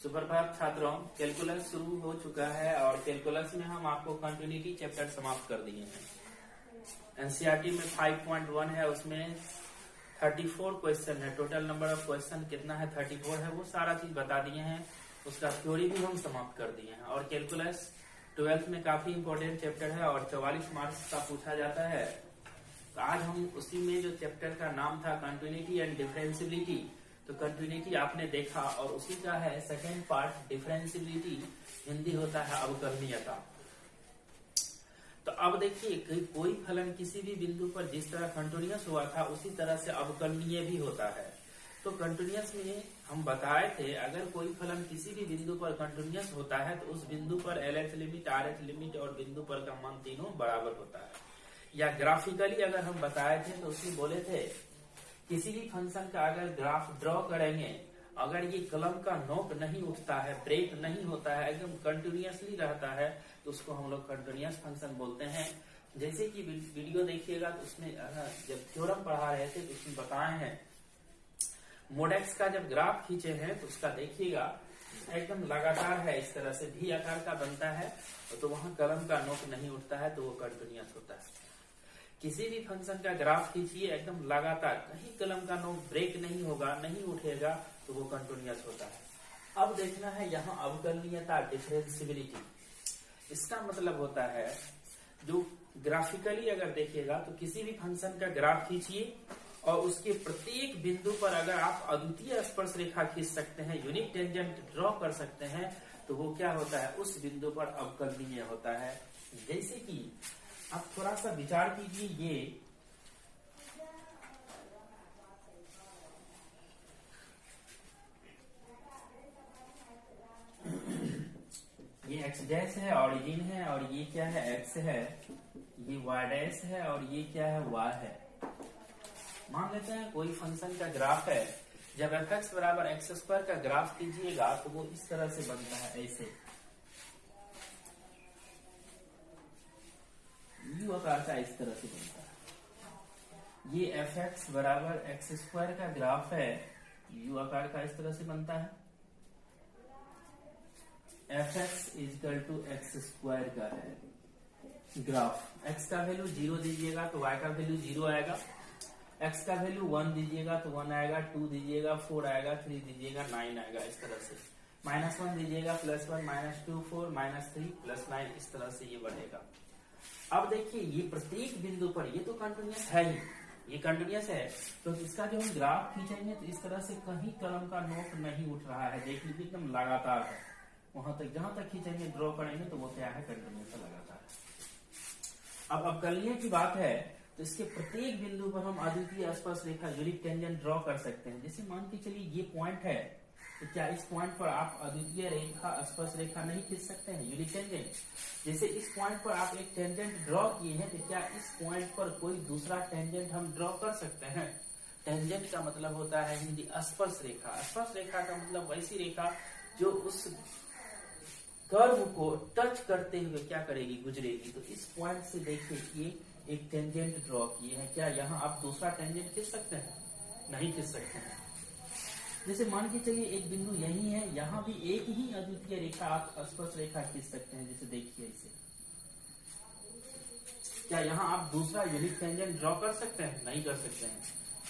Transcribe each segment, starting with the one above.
सुप्रभात छात्रों, कैलकुलस शुरू हो चुका है और कैलकुलस में हम आपको कंटिन्यूटी चैप्टर समाप्त कर दिए हैं। एनसीईआरटी में 5.1 है, उसमें 34 क्वेश्चन है। टोटल नंबर ऑफ क्वेश्चन कितना है? 34 है। वो सारा चीज बता दिए हैं, उसका थ्योरी भी हम समाप्त कर दिए हैं। और कैलकुलस 12th में काफी इंपॉर्टेंट चैप्टर है और 44 मार्क्स का पूछा जाता है। तो आज हम उसी में जो चैप्टर का नाम था कंटिन्यूटी एंड डिफरेंशियबिलिटी, तो कंटिन्यूटी आपने देखा और उसी का है सेकेंड पार्ट डिफरेंशियबिलिटी, हिंदी होता है अवकलनीयता। तो अब देखिए कि कोई फलन किसी भी बिंदु पर जिस तरह कंटिन्यूअस हुआ था उसी तरह से अवकलनीय भी होता है। तो कंटिन्यूअस में हम बताए थे अगर कोई फलन किसी भी बिंदु पर कंटिन्यूअस होता है तो उस बिंदु पर LH लिमिट, RH लिमिट और बिंदु पर का मान तीनों बराबर होता है। या ग्राफिकली अगर हम बताए थे तो उसमें बोले थे किसी भी फंक्शन का अगर ग्राफ ड्रॉ करेंगे, अगर ये कलम का नोक नहीं उठता है, ब्रेक नहीं होता है, एकदम कंटिन्यूअसली रहता है, तो उसको हम लोग कंटिन्यूअस फंक्शन बोलते हैं। जैसे कि वीडियो देखिएगा तो उसमें जब थ्योरम पढ़ा रहे थे तो उसमें बताए हैं मोडेक्स का जब ग्राफ खींचे हैं तो उसका देखिएगा एकदम लगातार है, इस तरह से भी आकार का बनता है, तो वहां कलम का नोक नहीं उठता है तो वो कंटिन्यूअस होता है। किसी भी फंक्शन का ग्राफ खींचिए एकदम लगातार, कहीं कलम का नोक ब्रेक नहीं होगा, नहीं उठेगा, तो वो कंटिन्यूअस होता है। अब देखना है यहाँ अवकलनीयता, डिफरेंशियबिलिटी। इसका मतलब होता है जो ग्राफिकली अगर देखिएगा तो किसी भी फंक्शन का ग्राफ खींचिए और उसके प्रत्येक बिंदु पर अगर आप अद्वितीय स्पर्श रेखा खींच सकते हैं, यूनिक टेंजेंट ड्रॉ कर सकते हैं, तो वो क्या होता है? उस बिंदु पर अवकलनीय होता है। जैसे कि आप थोड़ा सा विचार कीजिए, ये x डैश है, ऑरिजिन है, और ये क्या है? x है, ये y डैश है और ये क्या है? y है। मान लेते हैं कोई फंक्शन का ग्राफ है, जब f(x) बराबर x² का ग्राफ कीजिएगा तो वो इस तरह से बनता है, ऐसे यू आकार का इस तरह से बनता है। ये f(x) बराबर x² का ग्राफ है, यू आकार का इस तरह से बनता है। f(x) = x² का है ग्राफ। x का वैल्यू 0 दीजिएगा तो y का वैल्यू 0 आएगा, x का वैल्यू 1 दीजिएगा तो 1 आएगा, 2 दीजिएगा 4 आएगा, 3 दीजिएगा 9 आएगा, इस तरह से। -1 दीजिएगा +1, -2 4, -3 +9, इस तरह से ये बढ़ेगा। अब देखिए ये प्रत्येक बिंदु पर ये तो कंटिन्यूअस है ही, ये कंटिन्यूअस है, तो इसका जो हम ग्राफ खींचेंगे तो इस तरह से कहीं कलम का नोक नहीं उठ रहा है, देख लीजिए एकदम लगातार है। वहां तक जहां तक खींचेंगे, ड्रॉ करेंगे तो वो क्या है? कंटिन्यूअस लगातार है। अब अवकलनीय की बात है तो इसके प्रत्येक बिंदु पर हम अद्वितीय स्पर्श रेखा, यूनिक टेंजेंट ड्रॉ कर सकते हैं। जैसे मान के चलिए ये पॉइंट है, तो क्या इस पॉइंट पर आप अद्वितीय रेखा, स्पर्श रेखा नहीं खींच सकते हैं? Unique tangent. जैसे इस पॉइंट पर आप एक टेंजेंट ड्रॉ किए हैं, तो क्या इस पॉइंट पर कोई दूसरा टेंजेंट हम ड्रॉ कर सकते हैं? टेंजेंट का मतलब होता है हिंदी स्पर्श रेखा। स्पर्श रेखा का मतलब वैसी रेखा जो उस कर्व को टच करते हुए क्या करेगी? गुजरेगी। तो इस पॉइंट से देखिए ये एक टेंजेंट ड्रॉ किए हैं, क्या यहाँ आप दूसरा टेंजेंट खींच सकते हैं? नहीं खींच सकते हैं। जैसे मान के चलिए एक बिंदु यही है, यहाँ भी एक ही अद्वितीय रेखा आप स्पर्श रेखा खींच सकते हैं। जैसे देखिए इसे, क्या यहाँ आप दूसरा यूनिक टेंजेंट ड्रॉ कर सकते हैं? नहीं कर सकते हैं।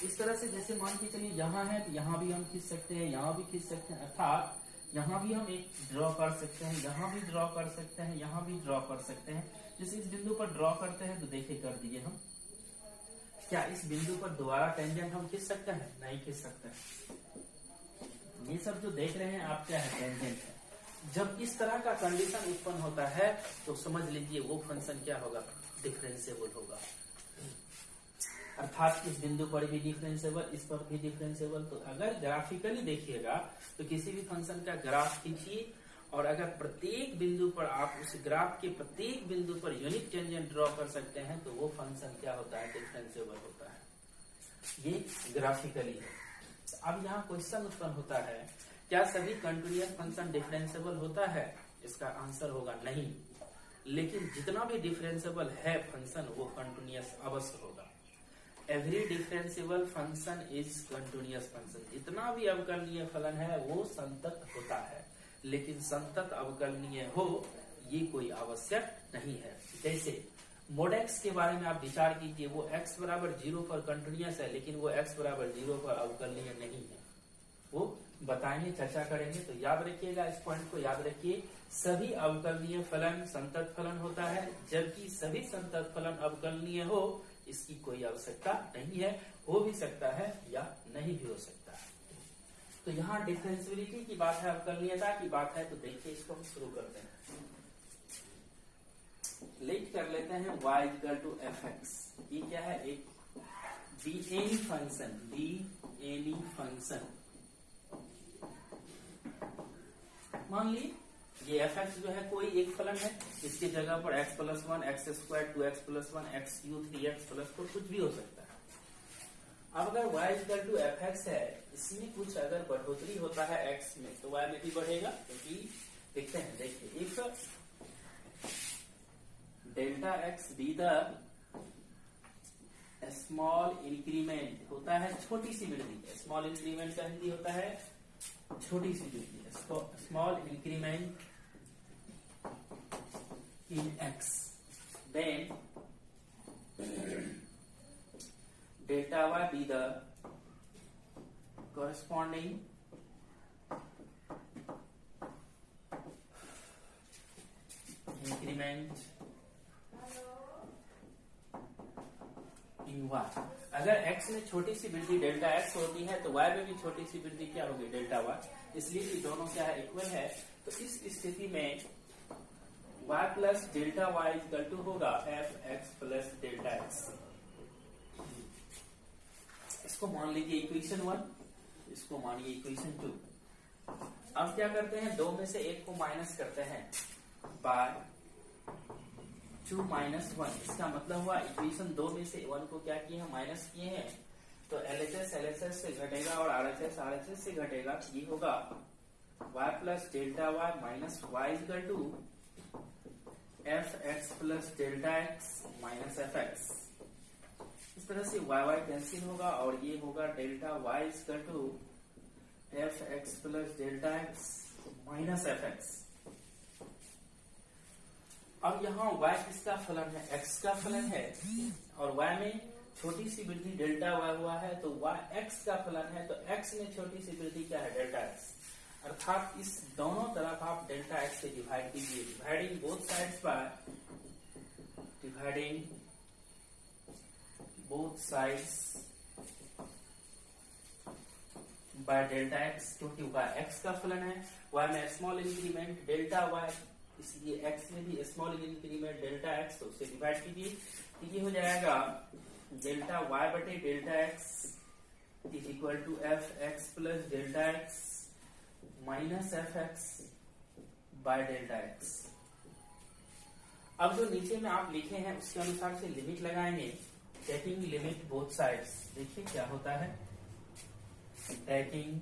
इस तरह से जैसे मान के चलिए यहाँ है तो यहाँ भी हम खींच सकते हैं, यहाँ भी खींच सकते हैं, अर्थात यहाँ भी हम एक ड्रॉ कर सकते हैं, यहाँ भी ड्रॉ कर सकते हैं, यहाँ भी ड्रॉ कर सकते हैं। जैसे इस बिंदु पर ड्रॉ करते हैं तो देखिए कर दिए हम, क्या इस बिंदु पर दोबारा टेंजेंट हम खींच सकते हैं? नहीं खींच सकते हैं। ये सब जो देख रहे हैं आप क्या है? टेंजेंट है। जब इस तरह का कंडीशन उत्पन्न होता है तो समझ लीजिए वो फंक्शन क्या होगा? डिफरेंशिएबल होगा। अर्थात इस बिंदु पर भी डिफरेंशिएबल, इस पर भी डिफरेंशिएबल। तो अगर ग्राफिकली देखिएगा तो किसी भी फंक्शन का ग्राफ खींचिए और अगर प्रत्येक बिंदु पर आप उस ग्राफ के प्रत्येक बिंदु पर यूनिक टेंजेंट ड्रॉ कर सकते हैं तो वो फंक्शन क्या होता है? डिफरेंशिएबल होता है। ये ग्राफिकली है। अब यहाँ क्वेश्चन उत्पन्न होता है, क्या सभी कंटिन्यूअस फंक्शन डिफरेंशिएबल होता है? इसका आंसर होगा नहीं, लेकिन जितना भी डिफरेंशिएबल है फंक्शन वो कंटिन्यूअस अवश्य होगा। Every differentiable function is continuous function. जितना भी अवकलनीय फलन है वो संतत होता है। लेकिन संतत अवकलनीय हो ये कोई आवश्यक नहीं है। जैसे मोड एक्स के बारे में आप विचार कीजिए, वो x बराबर 0 पर कंटिन्यूअस है, लेकिन वो x बराबर 0 पर अवकलनीय नहीं है। वो बताएंगे, चर्चा करेंगे, तो याद रखिएगा, इस पॉइंट को याद रखिए। सभी अवकलनीय फलन संतत फलन होता है, जबकि सभी संतत फलन अवकलनीय हो इसकी कोई आवश्यकता नहीं है। हो भी सकता है या नहीं भी हो सकता है। तो यहाँ डिफरेंशियबिलिटी की बात है, अवकलनीयता की बात है, तो देखिए इसको हम शुरू करते हैं। लेट कर लेते हैं y इक्वल टू fx। ये क्या है? एक एनी फंक्शन। मान ली ये fx जो है कोई एक फलन है, इसकी जगह पर x plus 1, x square, 2x plus 1, x Q, 3x plus 4 कुछ भी हो सकता है। अब अगर y इक्वल टू fx है, इसमें कुछ अगर बढ़ोतरी होता है x में, तो y में भी बढ़ेगा, क्योंकि देखते हैं, देखिए एक delta x be the small increment होता है, छोटी सी वृद्धि। स्मॉल इंक्रीमेंट का हिंदी होता है छोटी सी वृद्धि। Small increment in X, then delta Y be the corresponding increment in y। अगर x में छोटी सी वृद्धि डेल्टा x होती है, तो y में भी छोटी सी वृद्धि क्या होगी? Delta y। इसलिए कि दोनों क्या है? इक्वल है। तो इस स्थिति में y plus delta y equal to होगा f x plus delta x. इसको मान लीजिए इक्वेशन 1, इसको मानिए इक्वेशन 2। अब क्या करते हैं? 2 में से 1 को माइनस करते हैं बाय 2 माइनस 1। इसका मतलब हुआ इक्वेशन 2 में से 1 को क्या किए हैं? माइनस किए हैं। तो LHS से घटेगा और RHS से घटेगा, तो ये होगा y plus delta y minus y equal to F x plus delta X minus F X. इस तरह से y कैंसिल होगा और ये होगा delta y equal to F x plus delta X minus F X. अब यहाँ y किसका फलन है? x का फलन है, और y में छोटी सी वृद्धि डेल्टा y हुआ है, तो y x का फलन है। तो x में छोटी सी वृद्धि क्या है? Delta x। अर्थात इस दोनों तरफ आप डेल्टा x से डिवाइड कीजिए, dividing both sides by delta x, क्योंकि y x का फलन है, y में स्मॉल इंक्रीमेंट डेल्टा y, इसलिए x में भी स्मॉल इंक्रीमेंट डेल्टा x, तो उसे डिवाइड कीजिए। तो ये हो जाएगा डेल्टा y बटे delta x is equal to F x plus delta X minus F X by delta X. अब जो नीचे में आप लिखे हैं उसके अनुसार से लिमिट लगाएंगे, टेकिंग लिमिट बोथ साइड्स। देखिए क्या होता है, taking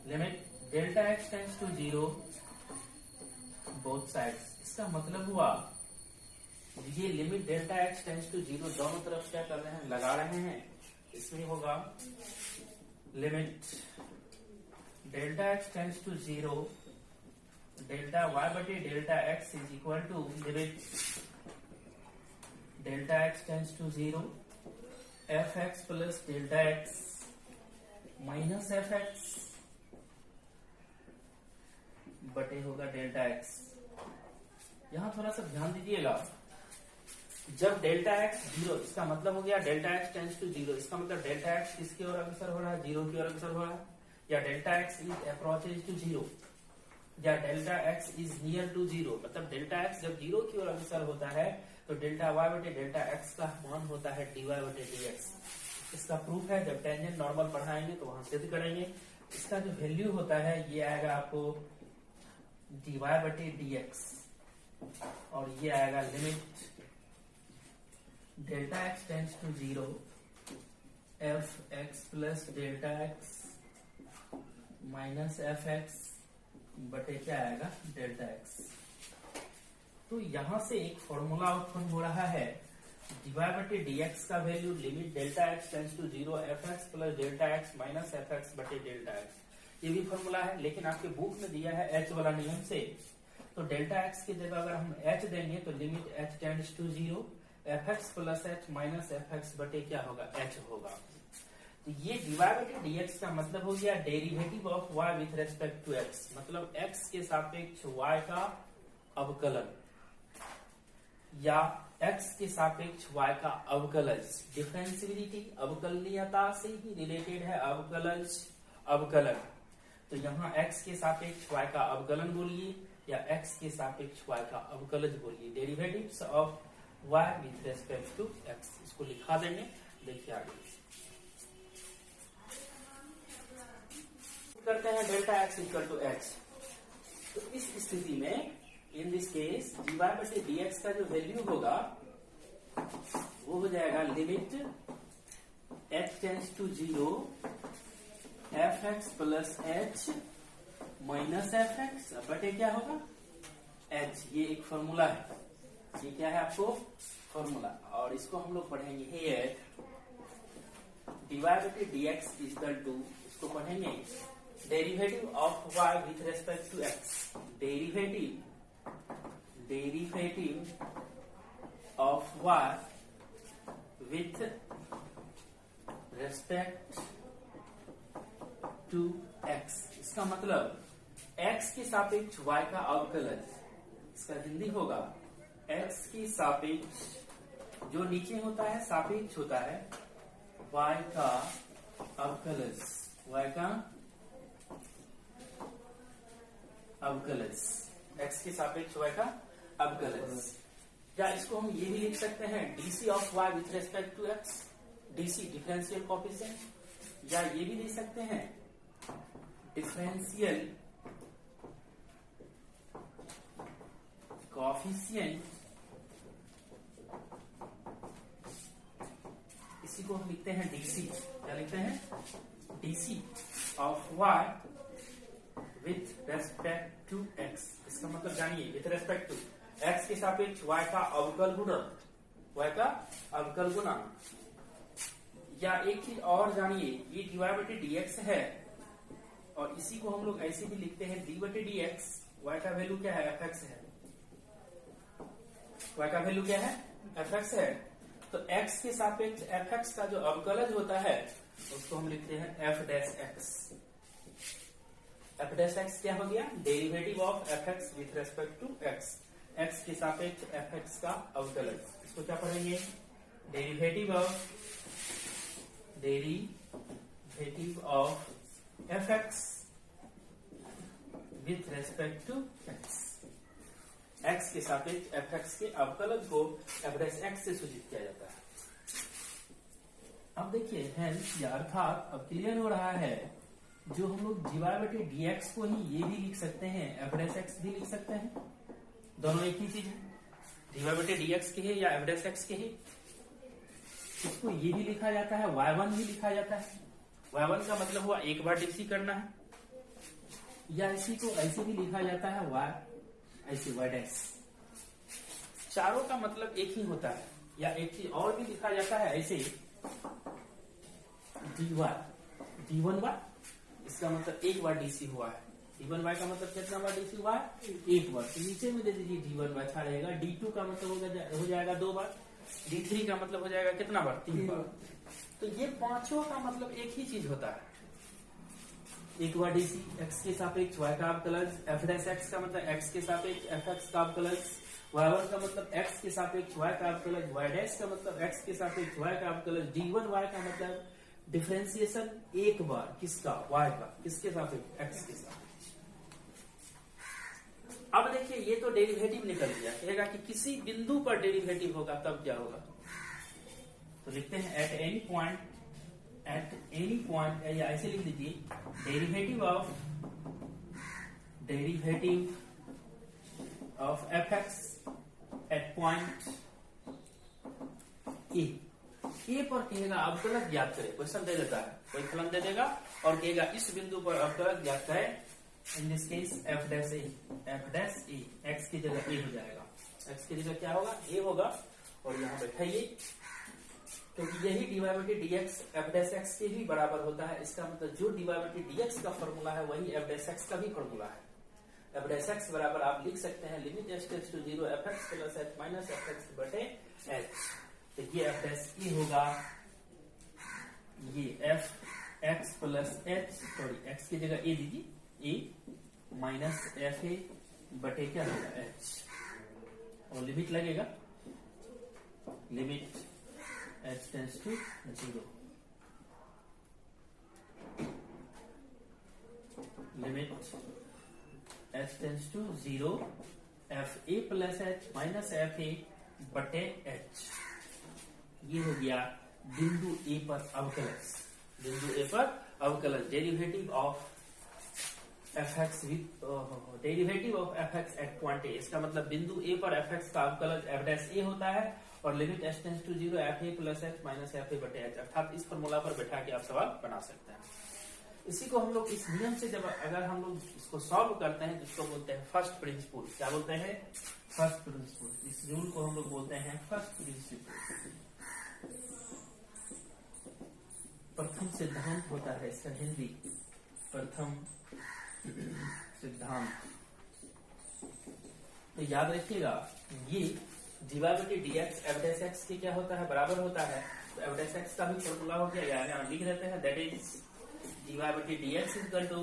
limit delta X tends to 0 both sides. इसका मतलब हुआ ये limit delta X tends to 0 दोनों तरफ क्या कर रहे हैं? लगा रहे हैं। इसमें होगा limit delta X tends to 0 delta y बटे delta x is equal to limit delta x tends to 0 F x plus delta X minus F X बटे होगा डेल्टा एक्स। यहां थोड़ा सा ध्यान दीजिएगा, जब डेल्टा एक्स 0, इसका मतलब हो गया डेल्टा एक्स टेंड्स टू 0, इसका मतलब डेल्टा एक्स किसकी ओर अग्रसर हो रहा है? 0 की ओर अग्रसर हो रहा है। या delta X is approaches to 0, या delta X is near to 0, मतलब डेल्टा एक्स जब 0 की ओर अग्रसर होता है तो डेल्टा y बटे डेल्टा एक्स का मान होता है dy बटे dx। इसका प्रूफ है, जब टेंजेंट नॉर्मल पढ़ाएंगे तो वहां सिद्ध करेंगे। इसका जो वैल्यू होता है ये आएगा आपको dy बटे dx, और ये आएगा limit delta X tends to 0 F x plus delta X minus F X बटे क्या आएगा? Delta X. तो यहां से एक फॉर्मूला उत्पन्न हो रहा है, dy बटे dx का value limit delta X tends to 0 F x plus delta X minus F X बटे डेल्टा एक्स। ये भी फॉर्मूला है, लेकिन आपके बुक में दिया है एच वाला नियम से, तो डेल्टा एक्स की जगह अगर हम एच देंगे तो limit H tends to 0 F x plus H minus F X बटे क्या होगा, एच होगा। तो ये डिवाइडेड डीएक्स का मतलब हो गया derivative of Y with respect to X, मतलब एक्स के सापेक्ष वाई का अवकलन या एक्स के सापेक्ष वाई का अवकलज। डिफरेंशियबिलिटी अवकलनीयता से ही रिलेटेड है अवकलज अवकलन। तो यहाँ एक्स के सापेक्ष वाई का अवकलन बोलिए या एक्स के सापेक्ष वाई का अवकलज बोलिए, derivatives of Y with respect to X. इसको लिखा देंगे, देखिए आगे करते हैं delta X equal to H. तो इस स्थिति में इन दिस केस dy बटे dx का जो वैल्यू होगा वो हो जाएगा limit h tends to 0 F x plus H minus F X बटे क्या होगा, h। ये एक फॉर्मूला है, ये क्या है आपको फॉर्मूला, और इसको हम लोग पढ़ेंगे हियर dy बटे dx इक्वल टू, इसको पढ़ेंगे derivative of y with respect to x, derivative of y with respect to x। इसका मतलब x के सापेक्ष y का अवकलज, इसका हिंदी होगा x के सापेक्ष, जो नीचे होता है सापेक्ष होता है y का अवकलज, y का अवकलज, x के सापेक्ष y का अवकलज। या इसको हम ये भी लिख सकते हैं DC of y with respect to x, DC differential coefficient, या ये भी लिख सकते हैं डिफरेंशियल कोएफिशिएंट, इसी को हम लिखते हैं डीसी। क्या लिखते हैं, DC of y with respect to x। इसका मतलब जानिए विथ रेस्पेक्ट टू x के सापेक्ष y का अवकल गुणा, y का अवकल गुणा। या एक चीज और जानिए, ये dy बटे dx है और इसी को हम लोग ऐसे भी लिखते हैं d बटे dx, y का वैल्यू क्या है, fx है, y का वैल्यू क्या है, fx है। तो x के सापेक्ष fx का जो अवकलज होता है उसको हम लिखते हैं f dash x। f dash x क्या हो गया, derivative of fx with respect to x, x के सापेक्ष fx का अवकलज। इसको क्या पढ़ेंगे, derivative of fx with respect to x, x के सापेक्ष fx के अवकलज को f डैश x से सूचित किया जाता है। अब देखिए हेल्थ या अर्थात अब क्लियर हो रहा है, जो हम लोग dy बटे dx को ही ये भी लिख सकते हैं, f डैश x भी लिख सकते हैं, दोनों एक ही चीज है, dy बटे dx के है या f डैश x के है। इसको ये भी लिखा जाता है y1 भी लिखा जाता है, y1 का मतलब हुआ एक बार dc करना है, या इसी को ऐसे भी लिखा जाता है y ऐसे y डैश। चारों का मतलब एक ही होता है, या एक चीज और भी लिखा जाता है ऐसे d1y, इसका मतलब एक बार डीसी हुआ है, d1y का मतलब कितना बार डीसी हुआ है, एक बार। तो नीचे में दे दीजिए d1y अच्छा रहेगा, d2 का मतलब हो जाएगा 2 बार, d3 का मतलब हो जाएगा कितना बार, 3 बार। तो ये पांचों का मतलब एक ही चीज होता है, एक बार डीसी, x के सापेक्ष y का अवकलज, f डैश x का मतलब x के सापेक्ष fx का अवकलज, y1 का मतलब x के सापेक्ष y का अवकलज, y डैश का मतलब x के सापेक्ष y का अवकलज, d1y का मतलब डिफरेंशिएशन एक बार किसका, y का, किसके सापेक्ष, x के सापेक्ष। अब देखिए ये तो डेरिवेटिव निकल गया, कहेगा कि किसी बिंदु पर डेरिवेटिव होगा तब क्या होगा, तो लिखते हैं एट एनी पॉइंट, या ऐसे लिख लीजिए derivative of fx at point A पर कहेगा अवकलज ज्ञात करें, क्वेश्चन दे देता है, कोई फलन दे देगा और कहेगा इस बिंदु पर अवकलज ज्ञात करें, इन this case f dash A, x की जगह a हो जाएगा, x की जगह क्या होगा, a होगा, और यहाँ बैठाइए क्योंकि यही dy बटे dx f डैश x के भी बराबर होता है। इसका मतलब जो dy बटे dx का फॉर्मूला है वही f डैश x का भी फॉर्मूला है। f डैश x बराबर आप लिख सकते हैं limit x tends to 0 fx plus h minus fx बटे h। तो ये f डैश e होगा, ये f x plus h, sorry x की जगह a दीजिए, a माइनस f a बटे क्या होगा h, और लिमिट लगेगा limit h tends to 0, limit h tends to 0 f a plus h minus f a बटे h। ये हो गया बिंदु a पर अवकलज, बिंदु a पर अवकलज derivative of fx with derivative of fx at point a। इसका मतलब बिंदु a पर fx का अवकलज f डैश a होता है और limit h tends to 0 f a plus h minus f a बटे h, अर्थात इस फॉर्मूला पर बैठा के आप सवाल बना सकते हैं। इसी को हम लोग इस नियम से जब अगर हम लोग इसको सॉल्व करते हैं तो इसको बोलते हैं फर्स्ट प्रिंसिपल। क्या बोलते हैं? First principle. इस रूल को हम लोग बोलते हैं फर्स्ट प्रिंसिपल। प्रथम सिद्धांत होता है इसका हिंदी, प्रथम सिद्धांत। तो याद रखिएगा ये dy बटे dx f डैश x के क्या होता है? बराबर होता है। तो f डैश x का भी फॉर्मूला हो गया, यहाँ लिख देते हैं, दैट इज dy बटे dx equal to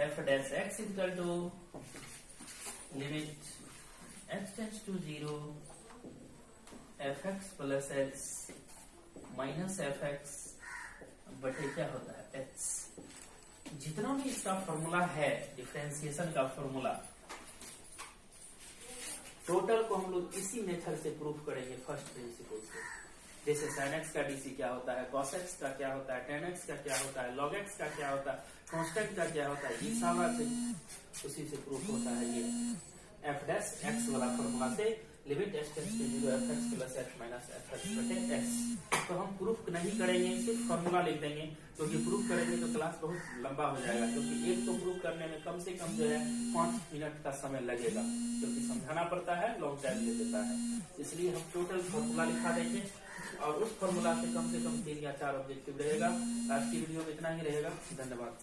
f dash x equal to limit h tends to 0 fx plus h minus fx बटे क्या होता है h। जितना भी इसका फॉर्मूला है डिफरेंशिएशन का फॉर्मूला, टोटल को हम लोग इसी मेथड से प्रूफ करेंगे फर्स्ट प्रिंसिपल से। जैसे sin x का dc क्या होता है, cos x का क्या होता है, tan x का क्या होता है, log x का क्या होता है, कांस्टेंट का क्या होता है, ये सारा से उसी से प्रूफ होता है। ये f डैश x वाला फॉर्मूला से limit h tends to 0 fx plus h minus fx बटे h। तो हम प्रूफ नहीं करेंगे, सिर्फ फॉर्मूला लिख देंगे, क्योंकि प्रूफ करेंगे तो क्लास बहुत लंबा हो जाएगा, क्योंकि एक तो प्रूफ करने में कम से कम जो है 5 मिनट का समय लगेगा, क्योंकि समझाना पड़ता है, लॉन्ग टाइम ले लेता है। इसलिए हम टोटल फॉर्मूला लिखा देंगे और उस फॉर्मूला से कम 3 या 4 ऑब्जेक्टिव रहेगा। आज की वीडियो में इतना ही रहेगा। धन्यवाद।